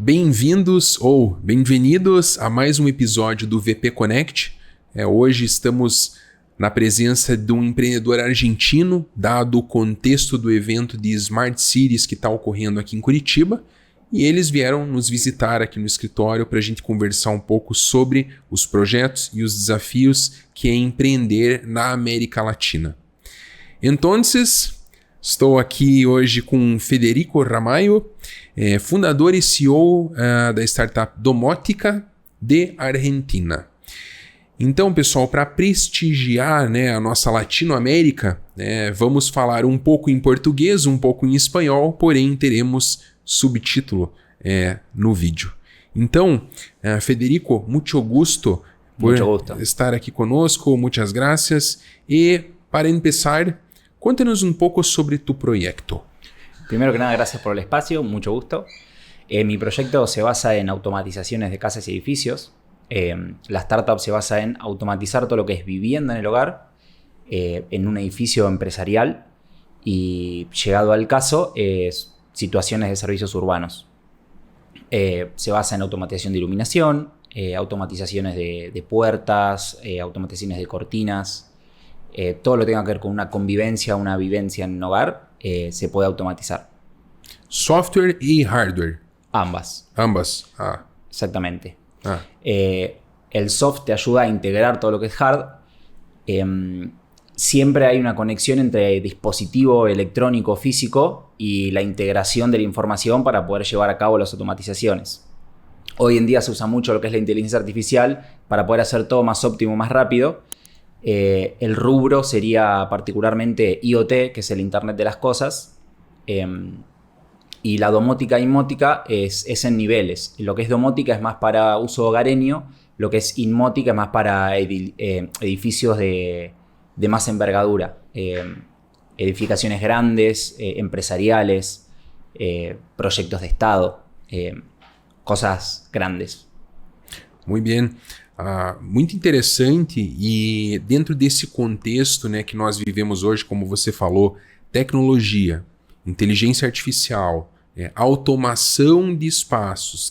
Bem-vindos ou bem-vindos a mais um episódio do VP Connect. Hoje estamos na presença de um empreendedor argentino, dado o contexto do evento de Smart Cities que está ocorrendo aqui em Curitiba, e eles vieram nos visitar aqui no escritório para a gente conversar um pouco sobre os projetos e os desafios que é empreender na América Latina. Então, estou aqui hoje com Federico Ramalho, fundador e CEO da startup Domótica de Argentina. Então, pessoal, para prestigiar, a nossa Latinoamérica, vamos falar um pouco em português, um pouco em espanhol, porém teremos subtítulo no vídeo. Então, Federico, muito gusto por estar aqui conosco, muitas gracias. E para empezar, cuéntanos un poco sobre tu proyecto. Primero que nada, gracias por el espacio, mucho gusto. Mi proyecto se basa en automatizaciones de casas y edificios. La startup se basa en automatizar todo lo que es vivienda en el hogar, en un edificio empresarial y, llegado al caso, situaciones de servicios urbanos. Se basa en automatización de iluminación, automatizaciones de puertas, automatizaciones de cortinas. Todo lo que tenga que ver con una convivencia, una vivencia en un hogar, se puede automatizar. Software y hardware. Ambas. Exactamente. El soft te ayuda a integrar todo lo que es hard. Siempre hay una conexión entre dispositivo electrónico físico y la integración de la información para poder llevar a cabo las automatizaciones. Hoy en día se usa mucho lo que es la inteligencia artificial para poder hacer todo más óptimo, más rápido. El rubro sería particularmente IoT, que es el Internet de las Cosas, y la domótica e inmótica es en niveles. Lo que es domótica es más para uso hogareño, lo que es inmótica es más para edificios de más envergadura, edificaciones grandes, empresariales, proyectos de Estado, cosas grandes. Muy bien. Muito interessante, e dentro desse contexto que nós vivemos hoje, como você falou, tecnologia, inteligência artificial, automação de espaços,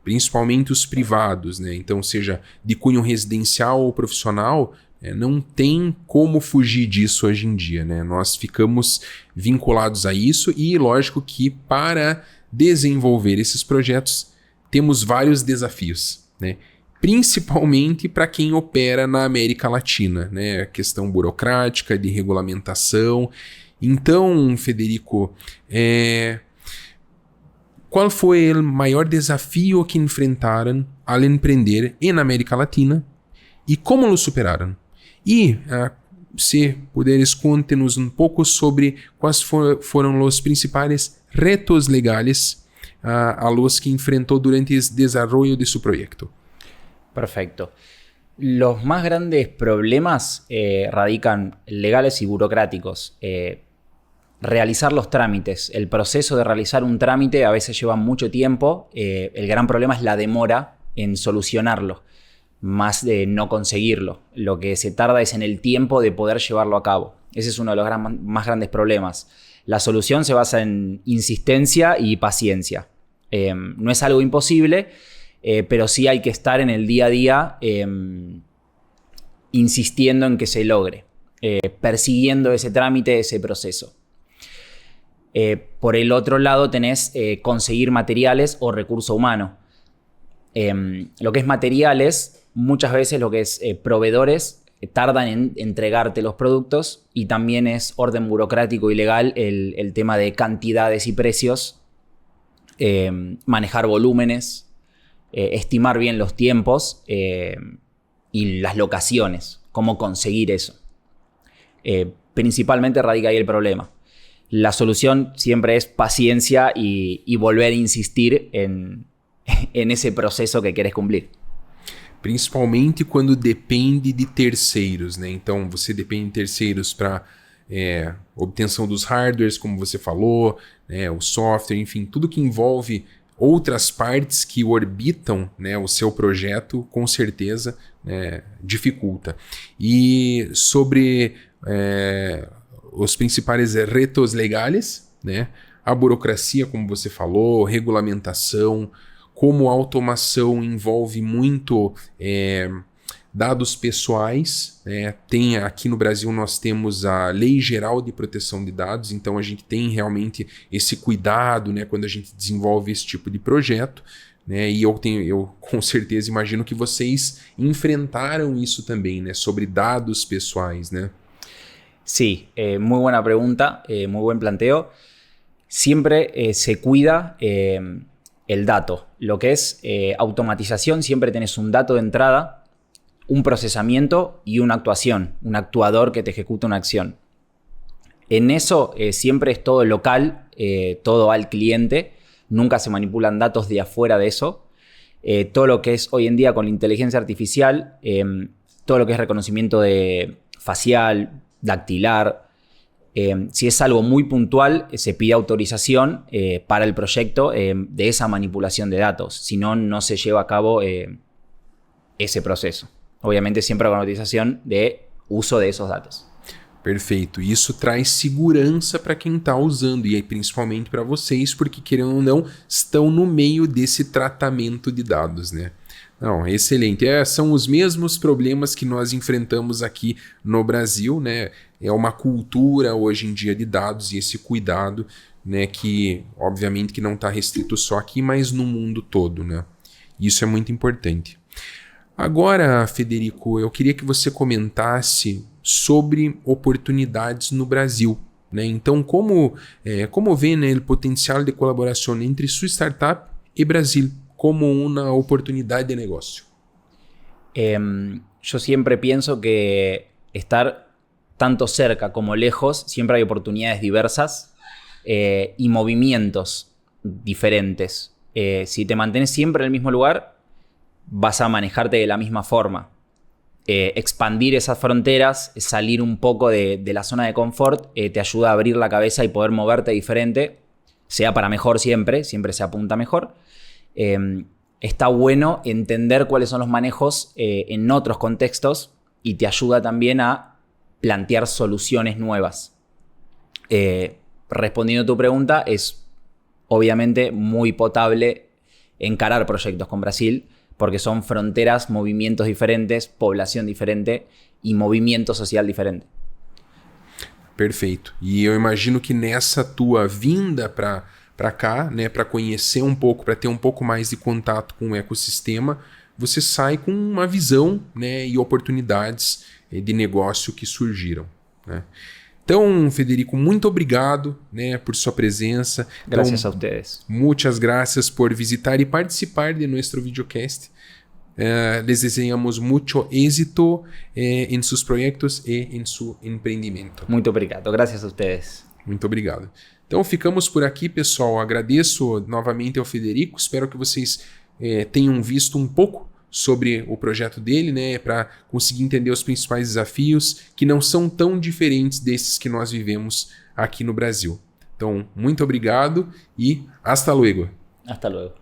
principalmente os privados, então seja de cunho residencial ou profissional, não tem como fugir disso hoje em dia. Nós ficamos vinculados a isso e lógico que para desenvolver esses projetos temos vários desafios, principalmente para quem opera na América Latina, a questão burocrática, de regulamentação. Então, Federico, qual foi o maior desafio que enfrentaram ao empreender na América Latina e como lo superaram? E, se puderes, conte-nos um pouco sobre quais foram os principais retos legais a los que enfrentou durante o desenvolvimento de seu projeto. Perfecto. Los más grandes problemas radican legales y burocráticos. Realizar los trámites. El proceso de realizar un trámite a veces lleva mucho tiempo. El gran problema es la demora en solucionarlo, más de no conseguirlo. Lo que se tarda es en el tiempo de poder llevarlo a cabo. Ese es uno de los más grandes problemas. La solución se basa en insistencia y paciencia. No es algo imposible, pero sí hay que estar en el día a día insistiendo en que se logre, persiguiendo ese trámite, ese proceso. Por el otro lado tenés conseguir materiales o recurso humano. Lo que es materiales, muchas veces lo que es proveedores tardan en entregarte los productos, y también es orden burocrático y legal el tema de cantidades y precios, manejar volúmenes, estimar bien los tiempos y las locaciones, cómo conseguir eso. Principalmente radica ahí el problema. La solución siempre es paciencia y volver a insistir en ese proceso que querés cumplir. Principalmente quando depende de terceiros, Então você depende de terceiros para obtenção dos hardwares, como você falou, o software, enfim, tudo que envolve outras partes que orbitam o seu projeto, com certeza dificulta. E sobre os principais retos legais, a burocracia, como você falou, regulamentação, como a automação envolve muito dados pessoais, tem aqui no Brasil nós temos a Lei Geral de Proteção de Dados, então a gente tem realmente esse cuidado, né, quando a gente desenvolve esse tipo de projeto, né, e eu com certeza imagino que vocês enfrentaram isso também, né, sobre dados pessoais, né? Sí, muy buena pregunta, muy buen planteo. Siempre se cuida el dato. Lo que es automatización, siempre tenés un dato de entrada, un procesamiento y una actuación, un actuador que te ejecuta una acción. En eso siempre es todo local, todo va al cliente, nunca se manipulan datos de afuera de eso. Todo lo que es hoy en día con la inteligencia artificial, todo lo que es reconocimiento de facial, dactilar, si es algo muy puntual, se pide autorización para el proyecto de esa manipulación de datos, si no, no se lleva a cabo ese proceso. Obviamente siempre con autorización de uso de esos datos. Perfeito. Isso traz segurança para quem está usando e aí, principalmente para vocês, porque querendo ou não, estão no meio desse tratamento de dados, né? Não, excelente. São os mesmos problemas que nós enfrentamos aqui no Brasil, né? É uma cultura hoje em dia de dados e esse cuidado, né? Que obviamente que não está restrito só aqui, mas no mundo todo, né? Isso é muito importante. Agora, Federico, eu queria que você comentasse sobre oportunidades no Brasil, né? Então, como vê, né, o potencial de colaboração entre sua startup e Brasil como una oportunidad de negocio? Yo siempre pienso que estar tanto cerca como lejos, siempre hay oportunidades diversas y movimientos diferentes. Si te mantienes siempre en el mismo lugar, vas a manejarte de la misma forma. Expandir esas fronteras, salir un poco de la zona de confort, te ayuda a abrir la cabeza y poder moverte diferente, sea para mejor siempre se apunta mejor. Está bueno entender cuáles son los manejos en otros contextos y te ayuda también a plantear soluciones nuevas. Respondiendo a tu pregunta, es obviamente muy potable encarar proyectos con Brasil porque son fronteras, movimientos diferentes, población diferente y movimiento social diferente. Perfeito. E eu imagino que nessa tua vinda para cá, né, para conhecer um pouco, para ter um pouco mais de contato com o ecossistema, você sai com uma visão, né, e oportunidades de negócio que surgiram, né? Então, Federico, muito obrigado, né, por sua presença. Gracias a ustedes. Muchas gracias por visitar y participar de nuestro videocast. Les deseamos mucho éxito en sus proyectos y en su empreendimento. Muito obrigado. Gracias a ustedes. Muito obrigado. Então, ficamos por aqui, pessoal. Agradeço novamente ao Federico. Espero que vocês tenham visto um pouco sobre o projeto dele, né, para conseguir entender os principais desafios que não são tão diferentes desses que nós vivemos aqui no Brasil. Então, muito obrigado e hasta luego. Hasta luego.